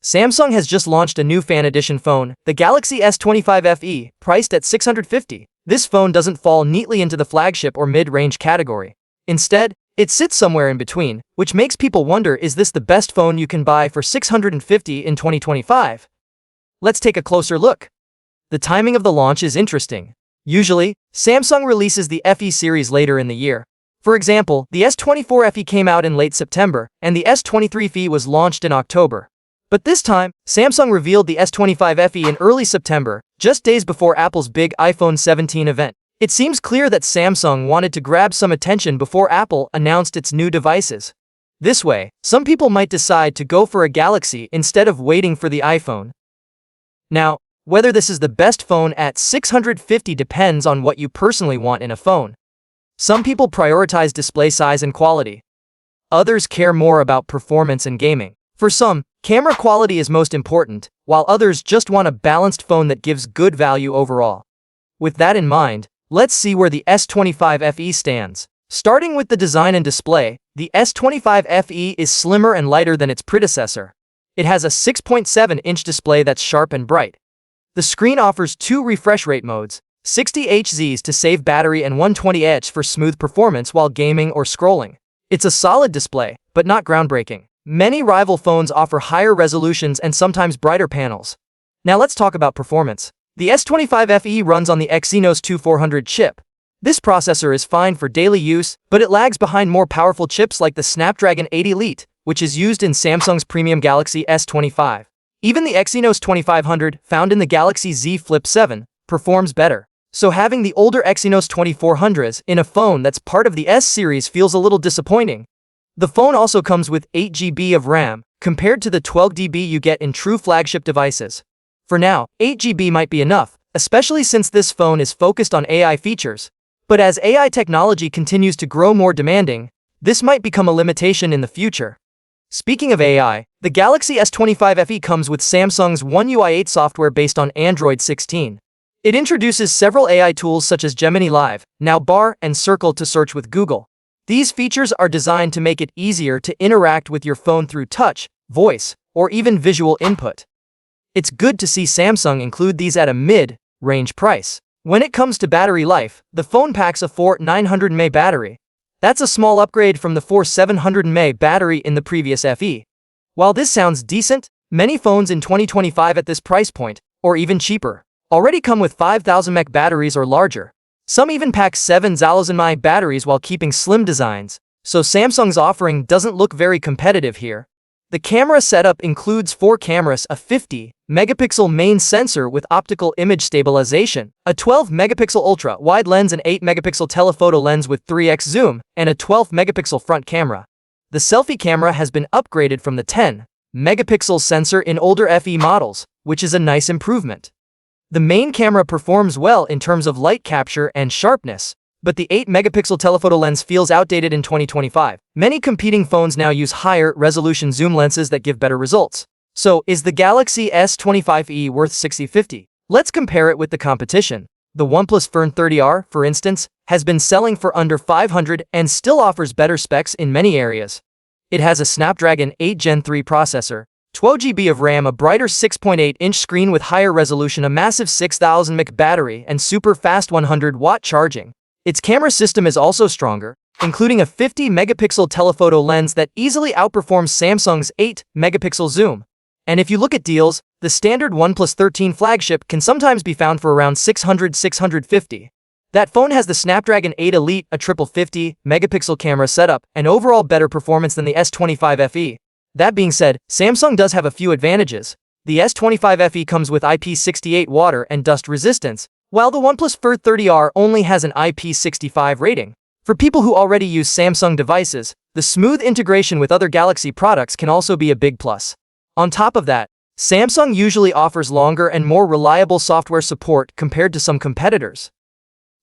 Samsung has just launched a new fan edition phone, the Galaxy S25 FE, priced at $650. This phone doesn't fall neatly into the flagship or mid-range category. Instead, it sits somewhere in between, which makes people wonder, is this the best phone you can buy for $650 in 2025? Let's take a closer look. The timing of the launch is interesting. Usually, Samsung releases the FE series later in the year. For example, the S24 FE came out in late September, and the S23 FE was launched in October. But this time, Samsung revealed the S25 FE in early September, just days before Apple's big iPhone 17 event. It seems clear that Samsung wanted to grab some attention before Apple announced its new devices. This way, some people might decide to go for a Galaxy instead of waiting for the iPhone. Now, whether this is the best phone at $650 depends on what you personally want in a phone. Some people prioritize display size and quality. Others care more about performance and gaming. For some, camera quality is most important, while others just want a balanced phone that gives good value overall. With that in mind, let's see where the S25 FE stands. Starting with the design and display, the S25 FE is slimmer and lighter than its predecessor. It has a 6.7-inch display that's sharp and bright. The screen offers two refresh rate modes, 60 Hz to save battery and 120 Hz for smooth performance while gaming or scrolling. It's a solid display, but not groundbreaking. Many rival phones offer higher resolutions and sometimes brighter panels. Now let's talk about performance. The S25 FE runs on the Exynos 2400 chip. This processor is fine for daily use, but it lags behind more powerful chips like the Snapdragon 8 Elite, which is used in Samsung's premium Galaxy S25. Even the Exynos 2500, found in the Galaxy Z Flip 7, performs better. So having the older Exynos 2400s in a phone that's part of the S series feels a little disappointing. The phone also comes with 8 GB of RAM, compared to the 12 GB you get in true flagship devices. For now, 8 GB might be enough, especially since this phone is focused on AI features. But as AI technology continues to grow more demanding, this might become a limitation in the future. Speaking of AI, the Galaxy S25 FE comes with Samsung's One UI 8 software based on Android 16. It introduces several AI tools such as Gemini Live, Now Bar, and Circle to search with Google. These features are designed to make it easier to interact with your phone through touch, voice, or even visual input. It's good to see Samsung include these at a mid-range price. When it comes to battery life, the phone packs a 4900 mAh battery. That's a small upgrade from the 4700 mAh battery in the previous FE. While this sounds decent, many phones in 2025 at this price point, or even cheaper, already come with 5000 mAh batteries or larger. Some even pack 7000 mAh batteries while keeping slim designs, so Samsung's offering doesn't look very competitive here. The camera setup includes 4 cameras, a 50-megapixel main sensor with optical image stabilization, a 12-megapixel ultra-wide lens, an 8-megapixel telephoto lens with 3x zoom, and a 12-megapixel front camera. The selfie camera has been upgraded from the 10-megapixel sensor in older FE models, which is a nice improvement. The main camera performs well in terms of light capture and sharpness, but the 8-megapixel telephoto lens feels outdated in 2025. Many competing phones now use higher resolution zoom lenses that give better results. So, is the Galaxy S25 FE worth $650? Let's compare it with the competition. The OnePlus Phone 30R, for instance, has been selling for under $500 and still offers better specs in many areas. It has a Snapdragon 8 Gen 3 processor, 12 GB of RAM, a brighter 6.8-inch screen with higher resolution, a massive 6000 mAh battery, and super fast 100-watt charging. Its camera system is also stronger, including a 50-megapixel telephoto lens that easily outperforms Samsung's 8-megapixel zoom. And if you look at deals, the standard OnePlus 13 flagship can sometimes be found for around $600–650. That phone has the Snapdragon 8 Elite, a triple 50-megapixel camera setup, and overall better performance than the S25 FE. That being said, Samsung does have a few advantages. The S25 FE comes with IP68 water and dust resistance, while the OnePlus Phone 30R only has an IP65 rating. For people who already use Samsung devices, the smooth integration with other Galaxy products can also be a big plus. On top of that, Samsung usually offers longer and more reliable software support compared to some competitors.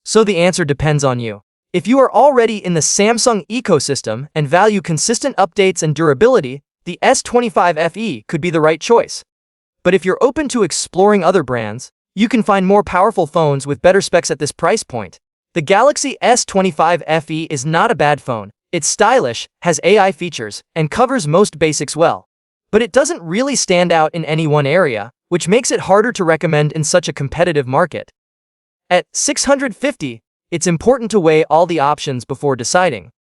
So the answer depends on you. If you are already in the Samsung ecosystem and value consistent updates and durability, the S25 FE could be the right choice. But if you're open to exploring other brands, you can find more powerful phones with better specs at this price point. The Galaxy S25 FE is not a bad phone. It's stylish, has AI features, and covers most basics well. but it doesn't really stand out in any one area, which makes it harder to recommend in such a competitive market. At $650, it's important to weigh all the options before deciding.